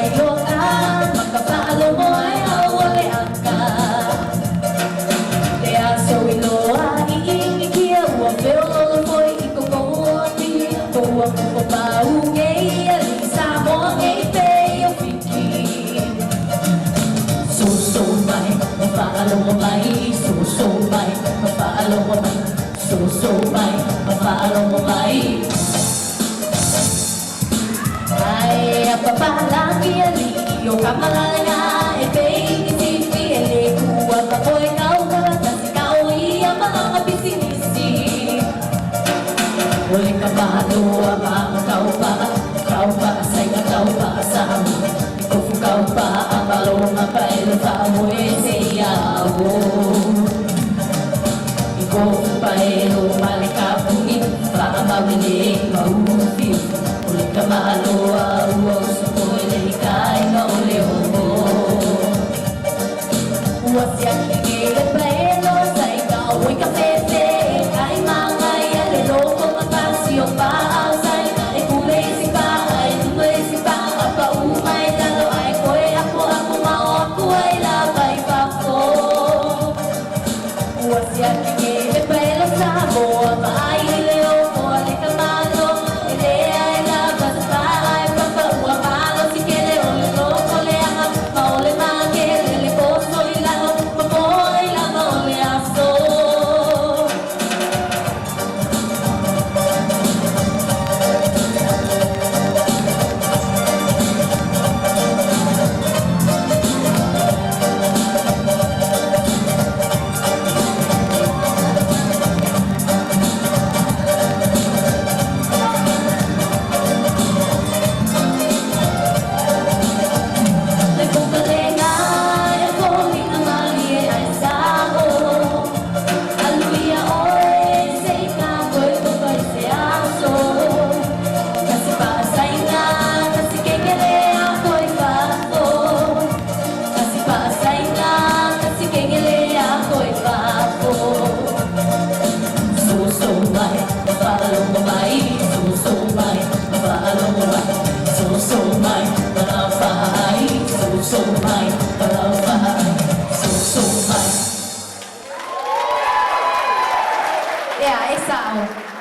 mayo ka, magkapalo mo ay awali ka. Kaya sa Iloa, iingikia, wapelo mo'y ikukundi. Tuwag ko papaugay, alisa mo ang ipay o pikin. Susumay, mapaalo mo may, susumay, mapaalo mo may, susumay, mapaalo mo may. Ay, papalangi aliyo ka malaya, ipay kisipi, alikuwa pa ko ikaw karatas, ikaw iya mga bisinisi. Huli ka mahaluwa, ikaw pa, asay ikaw pa, asamo. Ikaw pa, ang balong na pailo pa mo siyawo. Ikaw pa, malikapungin, baka mawiling, mahupil. Huli ka mahaluwa, uwag sa ko'y lahikay, mauliho. Uwas yan higilid paelo, sa ikaw ay kapete. Ay mga yalilo, kung makasiyong paasay. Ay kulay sipa, ay tuloy sipa, kapaumay, lalo ay ko'y ako mao, ako ay labay pa ko. Uwas yan higilid paelo sa mo, maay hileo ko, alika malo. Hindi ay labas pa, ay papauwa malo. Si kele ulito, kole ang mauli magil, liliko so'y lalo, mamoy lang mauli aso. Yeah, it's